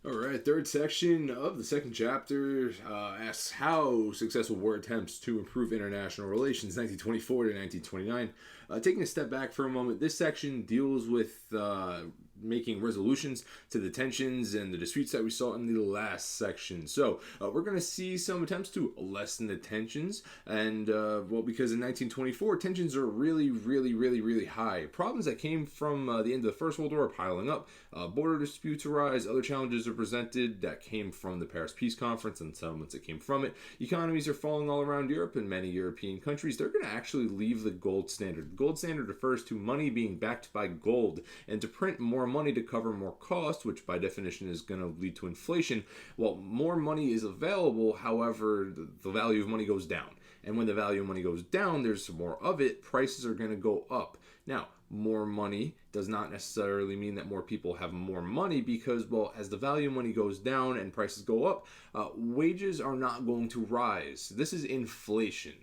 All right, third section of the second chapter asks how successful were attempts to improve international relations 1924 to 1929. Taking a step back for a moment, this section deals with making resolutions to the tensions and the disputes that we saw in the last section. So we're going to see some attempts to lessen the tensions, and because in 1924 tensions are really high. Problems that came from the end of the First World War are piling up. Border disputes arise. Other challenges are presented that came from the Paris Peace Conference and settlements that came from it. Economies are falling all around Europe, and many European countries, they're going to actually leave the gold standard. The gold standard refers to money being backed by gold, and to print more money to cover more cost, which by definition is going to lead to inflation. Well, more money is available, however, the value of money goes down. And when the value of money goes down, there's more of it, prices are going to go up. Now, more money does not necessarily mean that more people have more money because, well, as the value of money goes down and prices go up, wages are not going to rise. This is inflation.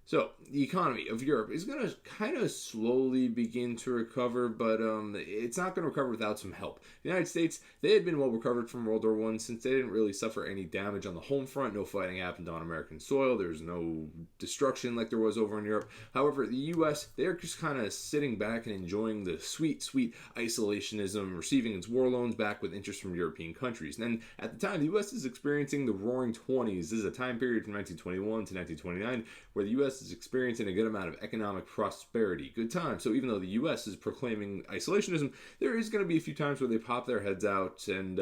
So, the economy of Europe is going to kind of slowly begin to recover, but it's not going to recover without some help. The United States, they had been well recovered from World War I since they didn't really suffer any damage on the home front. No fighting happened on American soil. There's no destruction like there was over in Europe. However, the U.S., they're just kind of sitting back and enjoying the sweet isolationism, receiving its war loans back with interest from European countries. And then, at the time, the U.S. is experiencing the Roaring Twenties. This is a time period from 1921 to 1929 where the U.S. is experiencing a good amount of economic prosperity. Good time. So even though the U.S. is proclaiming isolationism, there is going to be a few times where they pop their heads out and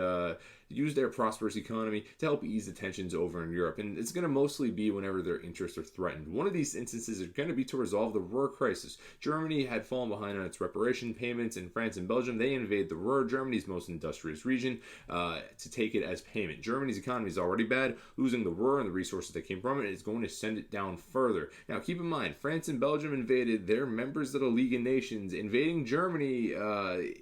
use their prosperous economy to help ease the tensions over in Europe. And it's going to mostly be whenever their interests are threatened. One of these instances is going to be to resolve the Ruhr crisis. Germany had fallen behind on its reparation payments, and France and Belgium, they invade the Ruhr, Germany's most industrious region, to take it as payment. Germany's economy is already bad. Losing the Ruhr and the resources that came from it is going to send it down further. Now, keep in mind, France and Belgium invaded. They're members of the League of Nations. Invading Germany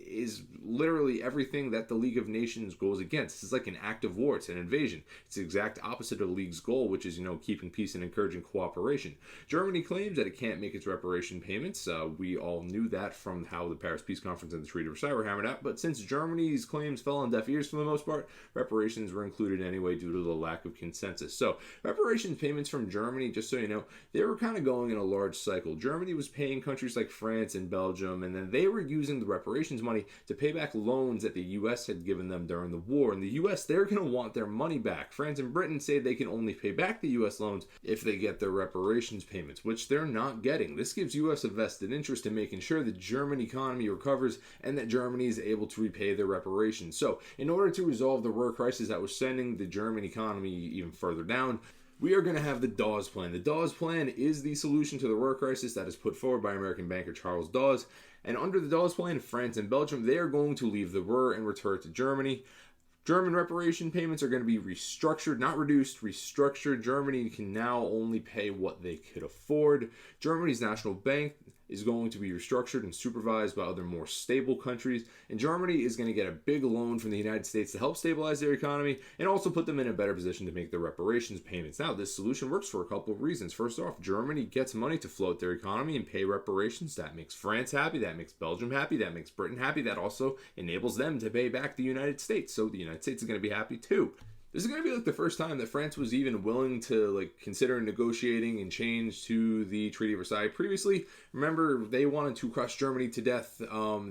is literally everything that the League of Nations goes against. This is like an act of war. It's an invasion. It's the exact opposite of the League's goal, which is, keeping peace and encouraging cooperation. Germany claims that it can't make its reparation payments. We all knew that from how the Paris Peace Conference and the Treaty of Versailles were hammered out. But since Germany's claims fell on deaf ears for the most part, reparations were included anyway due to the lack of consensus. So, reparations payments from Germany, just so you know, they were kind of going in a large cycle. Germany was paying countries like France and Belgium, and then they were using the reparations money to pay back loans that the U.S. had given them during the war. And the U.S., they're going to want their money back. France and Britain say they can only pay back the U.S. loans if they get their reparations payments, which they're not getting. This gives U.S. a vested interest in making sure the German economy recovers and that Germany is able to repay their reparations. So, in order to resolve the Ruhr crisis that was sending the German economy even further down, we are going to have the Dawes Plan. The Dawes Plan is the solution to the Ruhr crisis that is put forward by American banker Charles Dawes. And under the Dawes Plan, France and Belgium, they are going to leave the Ruhr and return to Germany. German reparation payments are going to be restructured, not reduced, restructured. Germany can now only pay what they could afford. Germany's national bank is going to be restructured and supervised by other more stable countries. And Germany is going to get a big loan from the United States to help stabilize their economy and also put them in a better position to make their reparations payments. Now, this solution works for a couple of reasons. First off, Germany gets money to float their economy and pay reparations. That makes France happy. That makes Belgium happy. That makes Britain happy. That also enables them to pay back the United States. So the United States is going to be happy too. This is going to be like the first time that France was even willing to consider negotiating and change to the Treaty of Versailles. Previously, remember, they wanted to crush Germany to death.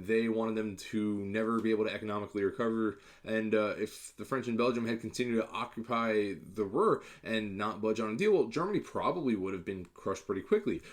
They wanted them to never be able to economically recover. And if the French and Belgium had continued to occupy the Ruhr and not budge on a deal, well, Germany probably would have been crushed pretty quickly.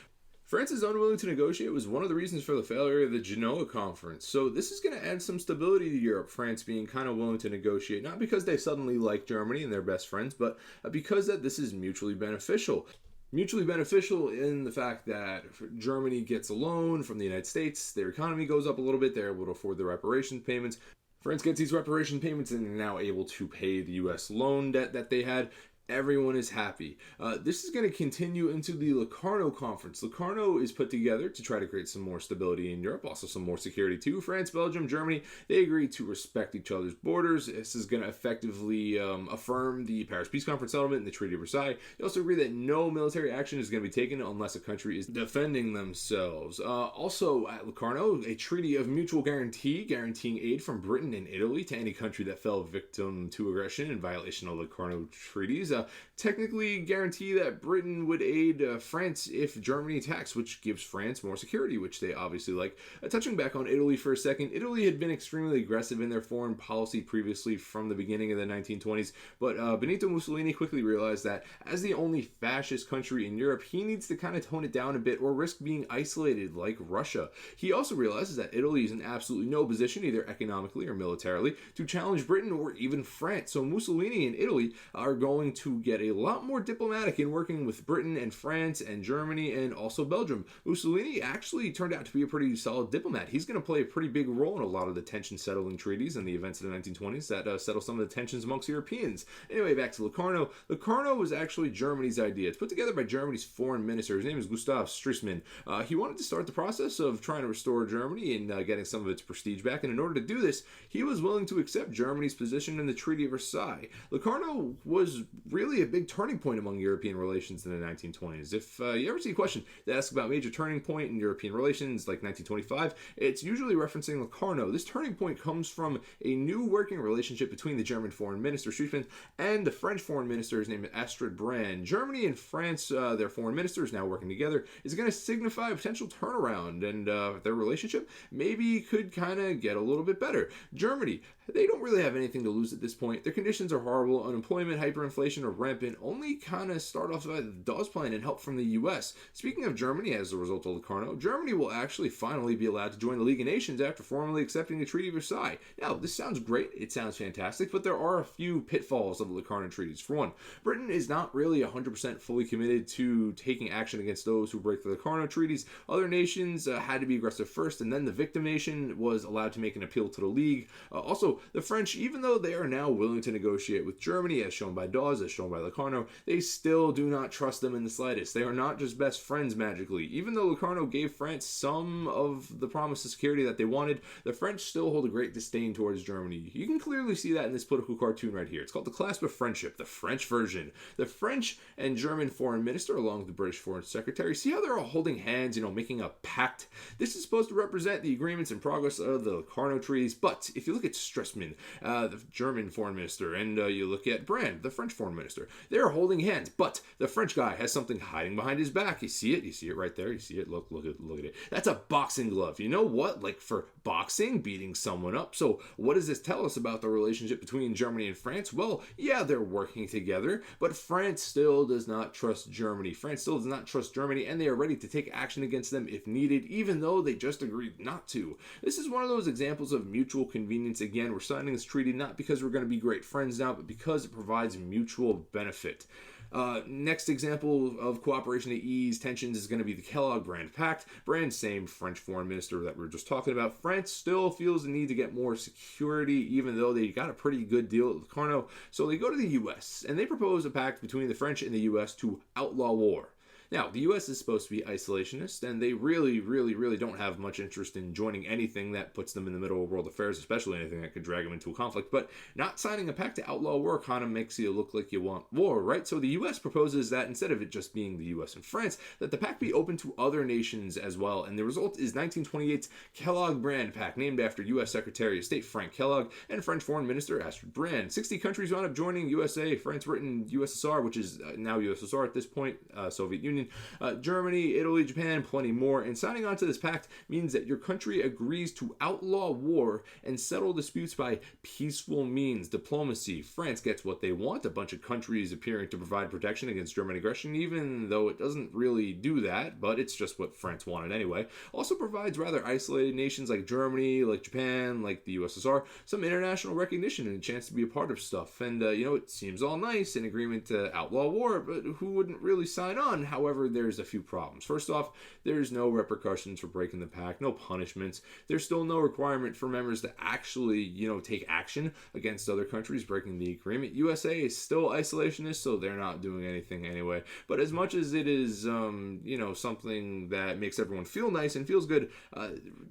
France's unwilling to negotiate was one of the reasons for the failure of the Genoa Conference. So this is going to add some stability to Europe, France being kind of willing to negotiate, not because they suddenly like Germany and they're best friends, but because that this is mutually beneficial. Mutually beneficial in the fact that Germany gets a loan from the United States, their economy goes up a little bit, they're able to afford the reparations payments. France gets these reparation payments and they're now able to pay the U.S. loan debt that they had. Everyone is happy. This is going to continue into the Locarno Conference. Locarno is put together to try to create some more stability in Europe, also some more security too. France, Belgium, Germany, they agree to respect each other's borders. This is going to effectively affirm the Paris Peace Conference settlement and the Treaty of Versailles. They also agree that no military action is going to be taken unless a country is defending themselves. Also at Locarno, a treaty of mutual guarantee, guaranteeing aid from Britain and Italy to any country that fell victim to aggression in violation of Locarno treaties. Technically guarantee that Britain would aid France if Germany attacks, which gives France more security, which they obviously like. Touching back on Italy for a second, Italy had been extremely aggressive in their foreign policy previously from the beginning of the 1920s, but Benito Mussolini quickly realized that as the only fascist country in Europe, he needs to kind of tone it down a bit or risk being isolated like Russia. He also realizes that Italy is in absolutely no position, either economically or militarily, to challenge Britain or even France. So Mussolini and Italy are going to get a lot more diplomatic in working with Britain and France and Germany and also Belgium. Mussolini actually turned out to be a pretty solid diplomat. He's going to play a pretty big role in a lot of the tension settling treaties and the events of the 1920s that settle some of the tensions amongst Europeans. Anyway, back to Locarno. Locarno was actually Germany's idea. It's put together by Germany's foreign minister. His name is Gustav Stresemann. He wanted to start the process of trying to restore Germany and getting some of its prestige back, and in order to do this, he was willing to accept Germany's position in the Treaty of Versailles. Locarno was really a big turning point among European relations in the 1920s. If you ever see a question that asks about major turning point in European relations, like 1925, it's usually referencing Locarno. This turning point comes from a new working relationship between the German foreign minister, Stresemann, and the French foreign minister, his name is Astrid Brand. Germany and France, their foreign ministers now working together, is going to signify a potential turnaround, and their relationship maybe could kind of get a little bit better. Germany, they don't really have anything to lose at this point. Their conditions are horrible. Unemployment, hyperinflation are rampant. Only kind of start off by the Dawes Plan and help from the U.S. Speaking of Germany, as a result of Locarno, Germany will actually finally be allowed to join the League of Nations after formally accepting the Treaty of Versailles. Now, this sounds great. It sounds fantastic, but there are a few pitfalls of the Locarno treaties. For one, Britain is not really 100% fully committed to taking action against those who break the Locarno treaties. Other nations had to be aggressive first, and then the victim nation was allowed to make an appeal to the League. Also, the French, even though they are now willing to negotiate with Germany, as shown by Dawes, as shown by Locarno, they still do not trust them in the slightest. They are not just best friends magically. Even though Locarno gave France some of the promise of security that they wanted, the French still hold a great disdain towards Germany. You can clearly see that in this political cartoon right here. It's called The Clasp of Friendship, the French version. The French and German foreign minister, along with the British foreign secretary, see how they're all holding hands, making a pact? This is supposed to represent the agreements and progress of the Locarno treaties, but if you look at Stresemann, the German foreign minister, and you look at Brand, the French foreign minister, they're holding hands, but the French guy has something hiding behind his back. You see it? You see it right there? You see it? Look at it. That's a boxing glove. You know what? Like for boxing, beating someone up. So what does this tell us about the relationship between Germany and France? Well, yeah, they're working together, but France still does not trust Germany. France still does not trust Germany, and they are ready to take action against them if needed, even though they just agreed not to. This is one of those examples of mutual convenience. Again, we're signing this treaty not because we're going to be great friends now, but because it provides mutual benefit. Next example of cooperation to ease tensions is going to be the Kellogg-Brand Pact. Brand, same French foreign minister that we were just talking about. France still feels the need to get more security, even though they got a pretty good deal at Locarno. So they go to the U.S., and they propose a pact between the French and the U.S. to outlaw war. Now, the U.S. is supposed to be isolationist, and they really don't have much interest in joining anything that puts them in the middle of world affairs, especially anything that could drag them into a conflict. But not signing a pact to outlaw war kind of makes you look like you want war, right? So the U.S. proposes that instead of it just being the U.S. and France, that the pact be open to other nations as well. And the result is 1928's Kellogg-Brand Pact, named after U.S. Secretary of State Frank Kellogg and French Foreign Minister Astrid Brand. 60 countries wound up joining: USA, France, Britain, USSR, which is now USSR at this point, Soviet Union, Germany, Italy, Japan, plenty more. And signing on to this pact means that your country agrees to outlaw war and settle disputes by peaceful means, diplomacy. France gets what they want, a bunch of countries appearing to provide protection against German aggression, even though it doesn't really do that, but it's just what France wanted anyway. Also provides rather isolated nations like Germany, like Japan, like the USSR, some international recognition and a chance to be a part of stuff. And, it seems all nice, an agreement to outlaw war, but who wouldn't really sign on? However, However, there's a few problems. First off, there's no repercussions for breaking the pact, no punishments. There's still no requirement for members to actually, take action against other countries breaking the agreement. USA is still isolationist, so they're not doing anything anyway. But as much as it is, something that makes everyone feel nice and feels good,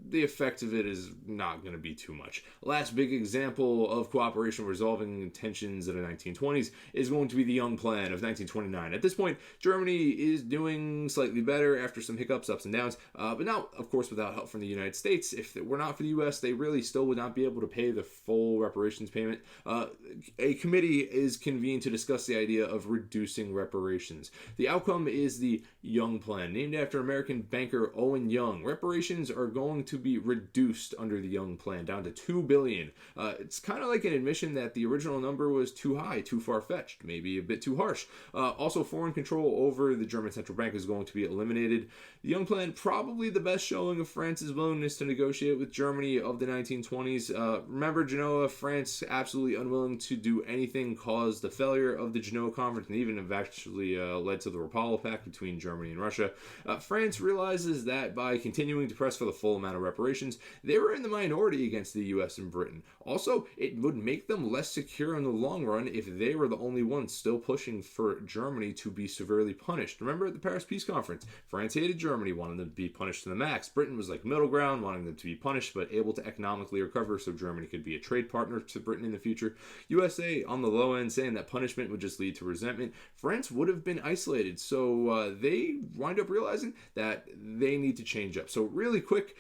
the effect of it is not going to be too much. Last big example of cooperation resolving tensions in the 1920s is going to be the Young Plan of 1929. At this point, Germany is doing slightly better after some hiccups, ups and downs, but now, of course, without help from the United States. If it were not for the U.S., they really still would not be able to pay the full reparations payment. A committee is convened to discuss the idea of reducing reparations. The outcome is the Young Plan, named after American banker Owen Young. Reparations are going to be reduced under the Young Plan down to $2 billion. It's kind of like an admission that the original number was too high, too far-fetched, maybe a bit too harsh. Also, foreign control over the German central bank is going to be eliminated. The Young Plan, probably the best showing of France's willingness to negotiate with Germany of the 1920s. Remember Genoa, France absolutely unwilling to do anything caused the failure of the Genoa Conference and even eventually led to the Rapallo Pact between Germany and Russia. France realizes that by continuing to press for the full amount of reparations, they were in the minority against the US and Britain. Also, it would make them less secure in the long run if they were the only ones still pushing for Germany to be severely punished. Remember at the Paris Peace Conference, France hated Germany, wanted them to be punished to the max. Britain was like middle ground, wanting them to be punished but able to economically recover so Germany could be a trade partner to Britain in the future. USA on the low end saying that punishment would just lead to resentment. France would have been isolated, so they wind up realizing that they need to change up. So really quick,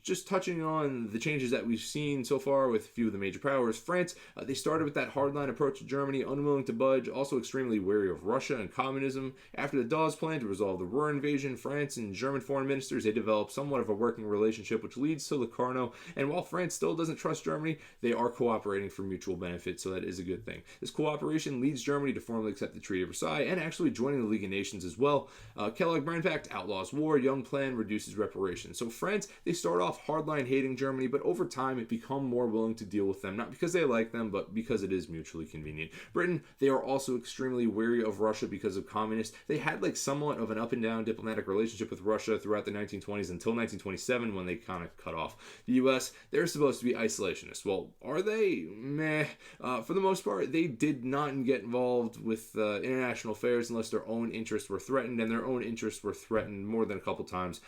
just touching on the changes that we've seen so far with a few of the major powers. France, they started with that hardline approach to Germany, unwilling to budge, also extremely wary of Russia and communism. After the Dawes Plan to resolve the Ruhr invasion, France and German foreign ministers, they developed somewhat of a working relationship, which leads to Locarno. And while France still doesn't trust Germany, they are cooperating for mutual benefit, so that is a good thing. This cooperation leads Germany to formally accept the Treaty of Versailles and actually joining the League of Nations as well. Kellogg-Briand Pact outlaws war, Young Plan reduces reparations. So France, they start off hardline hating Germany, but over time it become more willing to deal with them, not because they like them, but because it is mutually convenient. Britain, they are also extremely wary of Russia because of communists. They had like somewhat of an up and down diplomatic relationship with Russia throughout the 1920s until 1927 when they kind of cut off. The US, they're supposed to be isolationists. Well, are they? Meh. For the most part, they did not get involved with international affairs unless their own interests were threatened, and their own interests were threatened more than a couple times.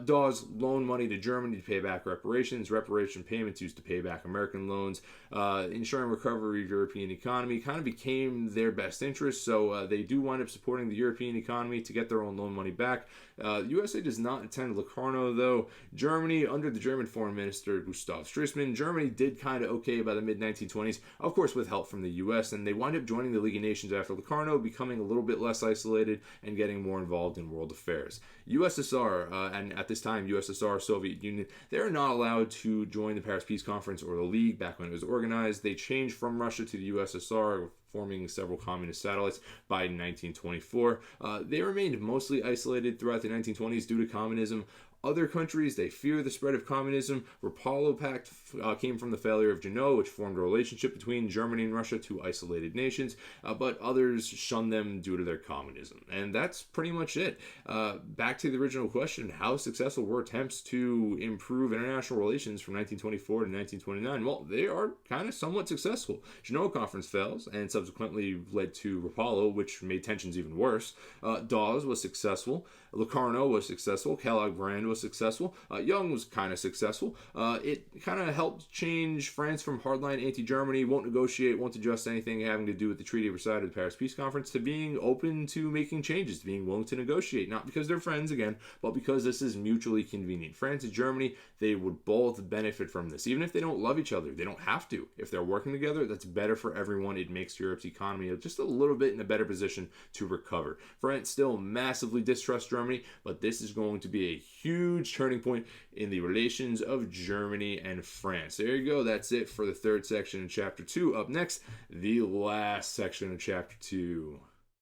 Dawes loaned money to Germany to pay back reparations, reparation payments used to pay back American loans, ensuring recovery of European economy kind of became their best interest, so they do wind up supporting the European economy to get their own loan money back. The USA does not attend Locarno, though. Germany, under the German foreign minister Gustav Stresemann, Germany did kind of okay by the mid-1920s, of course with help from the US, and they wind up joining the League of Nations after Locarno, becoming a little bit less isolated and getting more involved in world affairs. USSR, and at this time USSR, Soviet Union, they're not allowed to join the Paris Peace Conference or the League back when it was organized. They changed from Russia to the USSR, forming several communist satellites by 1924. They remained mostly isolated throughout the 1920s due to communism. Other countries, they fear the spread of communism. Rapallo Pact came from the failure of Genoa, which formed a relationship between Germany and Russia, two isolated nations, but others shun them due to their communism. And that's pretty much it. Back to the original question, how successful were attempts to improve international relations from 1924 to 1929? Well, they are kind of somewhat successful. Genoa Conference fails and subsequently led to Rapallo, which made tensions even worse. Dawes was successful. Locarno was successful. Kellogg-Briand was successful. Young was kind of successful. It kind of helped change France from hardline anti-Germany, won't negotiate, won't adjust anything having to do with the Treaty of Versailles or the Paris Peace Conference, to being open to making changes, to being willing to negotiate, not because they're friends again, but because this is mutually convenient. France and Germany, they would both benefit from this. Even if they don't love each other, they don't have to. If they're working together, that's better for everyone. It makes Europe's economy just a little bit in a better position to recover. France still massively distrusts Germany, but this is going to be a huge turning point in the relations of Germany and France. There you go. That's it for the third section in Chapter 2. Up next, the last section of Chapter 2.